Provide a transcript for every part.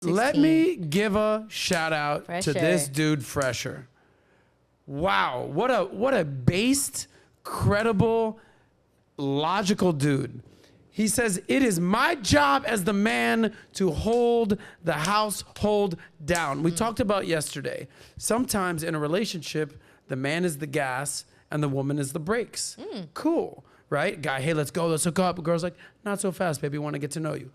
Let me give a shout out Fresher. to this dude, Fresher. Wow, what a based, credible, logical dude. He says, it is my job as the man to hold the household down. We talked about yesterday. Sometimes in a relationship, the man is the gas and the woman is the brakes. Cool, right? Guy, hey, let's go, let's hook up. The girl's like, not so fast, baby, want to get to know you.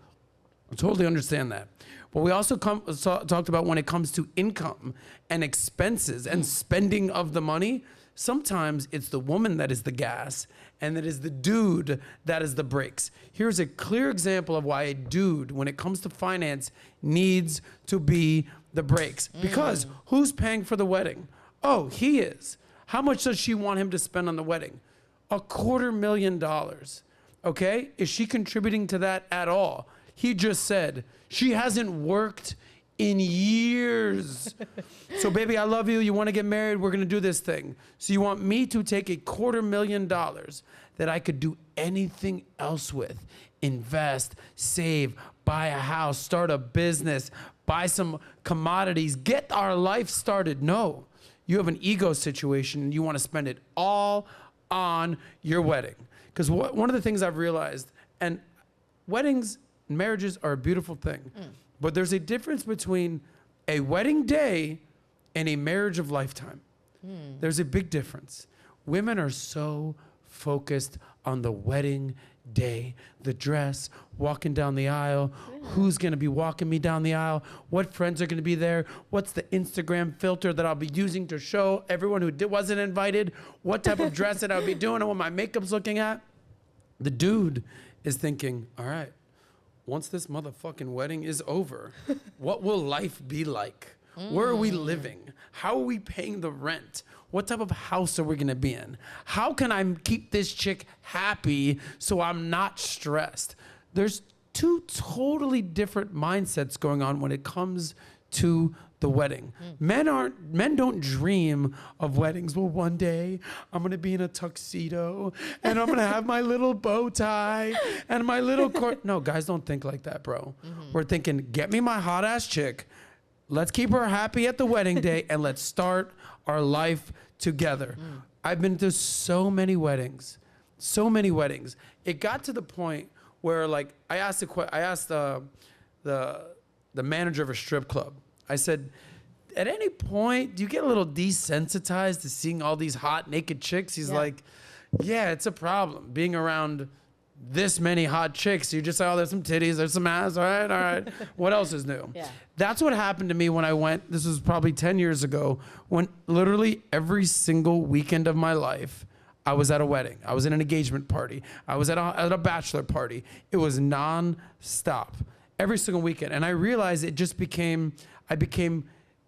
I totally understand that. But we also talked about when it comes to income and expenses and spending of the money, sometimes it's the woman that is the gas and it is the dude that is the brakes. Here's a clear example of why a dude, when it comes to finance, needs to be the brakes. Because who's paying for the wedding? Oh, he is. How much does she want him to spend on the wedding? $250,000. Okay? Is she contributing to that at all? He just said she hasn't worked in years. So baby, I love you. You want to get married? We're going to do this thing. So you want me to take $250,000 that I could do anything else with, invest, save, buy a house, start a business, buy some commodities, get our life started. No, you have an ego situation and you want to spend it all on your wedding. Because one of the things I've realized, and weddings, marriages are a beautiful thing, but there's a difference between a wedding day and a marriage of lifetime. There's a big difference. Women are so focused on the wedding day, the dress, walking down the aisle, who's gonna be walking me down the aisle, what friends are gonna be there, what's the Instagram filter that I'll be using to show everyone who wasn't invited, what type of dress that I'll be doing and what my makeup's looking at. The dude is thinking, all right, once this motherfucking wedding is over, what will life be like? Where are we living? How are we paying the rent? What type of house are we gonna be in? How can I keep this chick happy so I'm not stressed? There's two totally different mindsets going on when it comes to the wedding. Men don't dream of weddings. Well, one day I'm gonna be in a tuxedo and I'm gonna have my little bow tie and my little court. No, guys don't think like that, bro. We're thinking, get me my hot ass chick. Let's keep her happy at the wedding day and let's start our life together. I've been to so many weddings. It got to the point where, like, I asked the manager of a strip club. I said, at any point, do you get a little desensitized to seeing all these hot naked chicks? He's like, yeah, it's a problem being around this many hot chicks. You just say, oh, there's some titties, there's some ass, all right. What else is new? Yeah. That's what happened to me when I went, this was probably 10 years ago, when literally every single weekend of my life, I was at a wedding. I was in an engagement party. I was at a bachelor party. It was non-stop every single weekend. And I realized I became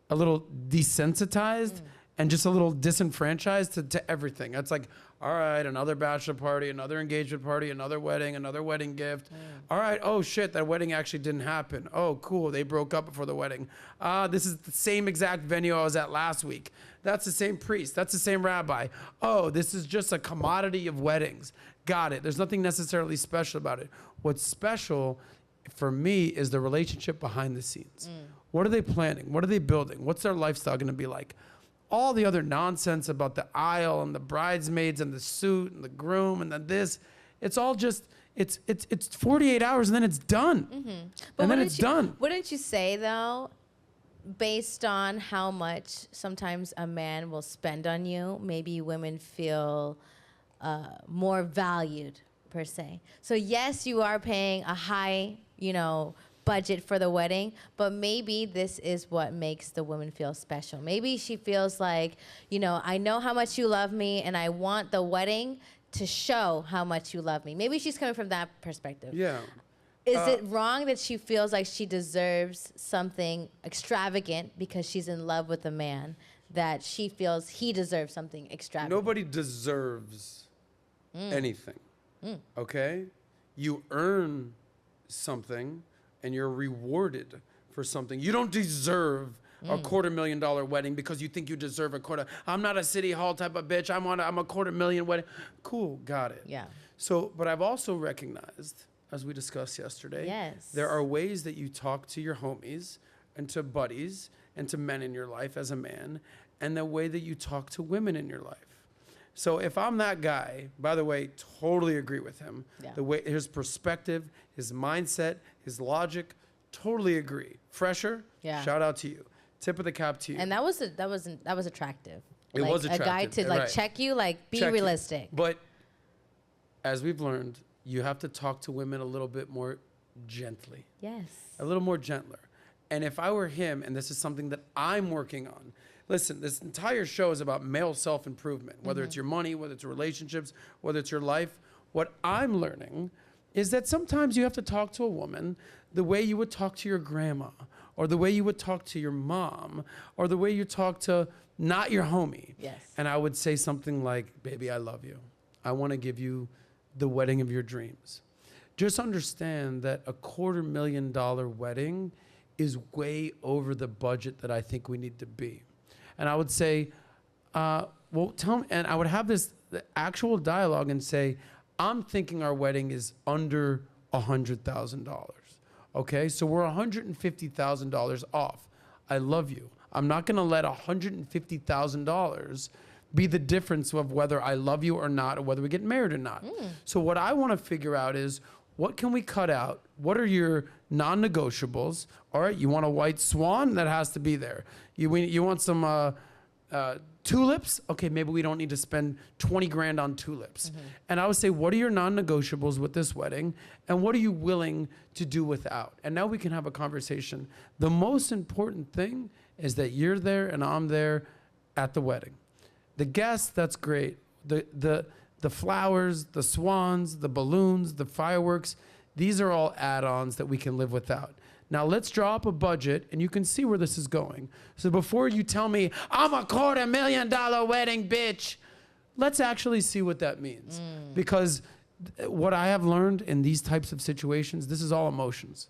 a little desensitized and just a little disenfranchised to everything. It's like, all right, another bachelor party, another engagement party, another wedding gift. All right, oh shit, that wedding actually didn't happen. Oh, cool, they broke up before the wedding. This is the same exact venue I was at last week. That's the same priest, that's the same rabbi. Oh, this is just a commodity of weddings. Got it, there's nothing necessarily special about it. What's special for me is the relationship behind the scenes. What are they planning? What are they building? What's their lifestyle gonna be like? All the other nonsense about the aisle and the bridesmaids and the suit and the groom and this, it's all just, it's 48 hours and then it's done. And then it's done. Wouldn't you say though, based on how much sometimes a man will spend on you, maybe women feel more valued per se. So yes, you are paying a high, budget for the wedding, but maybe this is what makes the woman feel special. Maybe she feels like, I know how much you love me and I want the wedding to show how much you love me. Maybe she's coming from that perspective. Yeah. Is it wrong that she feels like she deserves something extravagant because she's in love with a man, that she feels he deserves something extravagant? Nobody deserves anything, okay? You earn something and you're rewarded for something. You don't deserve a $250,000 wedding because you think you deserve a quarter. I'm not a city hall type of bitch. I'm a $250,000 wedding. Cool, got it. Yeah. So, but I've also recognized, as we discussed yesterday, there are ways that you talk to your homies and to buddies and to men in your life as a man, and the way that you talk to women in your life. So if I'm that guy, by the way, totally agree with him. Yeah. The way his perspective, his mindset, his logic, totally agree. Fresher, Yeah. shout out to you. Tip of the cap to you. And that was attractive. It was attractive. A guy to like Right. check you, like be Check you. realistic. But as we've learned, you have to talk to women a little bit more gently, Yes. a little more gentler. And if I were him, and this is something that I'm working on, listen, this entire show is about male self-improvement, whether it's your money, whether it's relationships, whether it's your life. What I'm learning is that sometimes you have to talk to a woman the way you would talk to your grandma, or the way you would talk to your mom, or the way you talk to not your homie. Yes. And I would say something like, baby, I love you. I want to give you the wedding of your dreams. Just understand that a $250,000 wedding is way over the budget that I think we need to be. And I would say, well, tell me, and I would have the actual dialogue and say, I'm thinking our wedding is under $100,000. Okay, so we're $150,000 off. I love you. I'm not gonna let $150,000 be the difference of whether I love you or not, or whether we get married or not. So what I wanna figure out is, what can we cut out? What are your non-negotiables? All right, you want a white swan? That has to be there. You want some tulips? Okay, maybe we don't need to spend 20 grand on tulips. And I would say, what are your non-negotiables with this wedding? And what are you willing to do without? And now we can have a conversation. The most important thing is that you're there and I'm there at the wedding. The guests, that's great. The flowers, the swans, the balloons, the fireworks, these are all add-ons that we can live without. Now let's draw up a budget and you can see where this is going. So before you tell me, I'm a $250,000 wedding, bitch, let's actually see what that means. Because what I have learned in these types of situations, this is all emotions.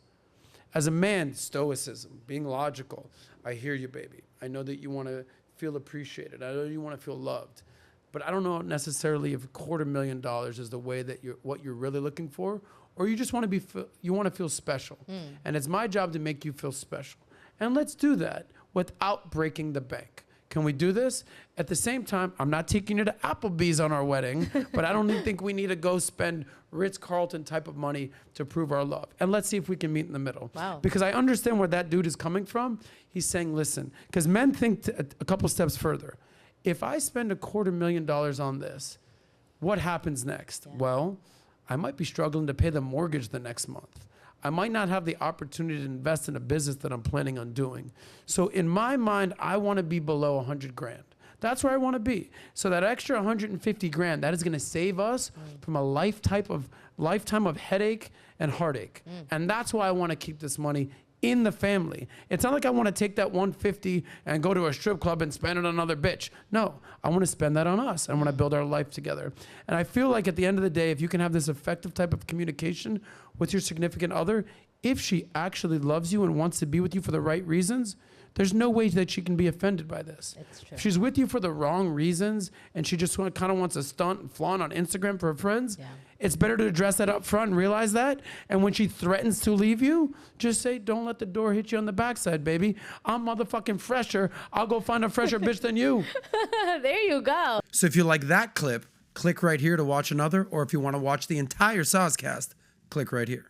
As a man, stoicism, being logical. I hear you, baby. I know that you want to feel appreciated. I know you want to feel loved. But I don't know necessarily if $250,000 is the way that what you're really looking for, or you just want to feel special. And it's my job to make you feel special. And let's do that without breaking the bank. Can we do this? At the same time, I'm not taking you to Applebee's on our wedding, but I don't think we need to go spend Ritz-Carlton type of money to prove our love. And let's see if we can meet in the middle. Wow. Because I understand where that dude is coming from. He's saying, listen, because men think a couple steps further. If I spend $250,000 on this, what happens next? Yeah. Well, I might be struggling to pay the mortgage the next month. I might not have the opportunity to invest in a business that I'm planning on doing. So in my mind, I want to be below 100 grand. That's where I want to be. So that extra 150 grand, that is going to save us from a lifetime of headache and heartache. And that's why I want to keep this money in the family. It's not like I want to take that 150 and go to a strip club and spend it on another bitch. No, I want to spend that on us. I want to build our life together. And I feel like at the end of the day, if you can have this effective type of communication with your significant other, if she actually loves you and wants to be with you for the right reasons, there's no way that she can be offended by this. It's true. If she's with you for the wrong reasons and she just kind of wants to stunt and flaunt on Instagram for her friends, it's better to address that up front and realize that. And when she threatens to leave you, just say, don't let the door hit you on the backside, baby. I'm motherfucking fresher. I'll go find a fresher bitch than you. There you go. So if you like that clip, click right here to watch another. Or if you want to watch the entire Soscast, click right here.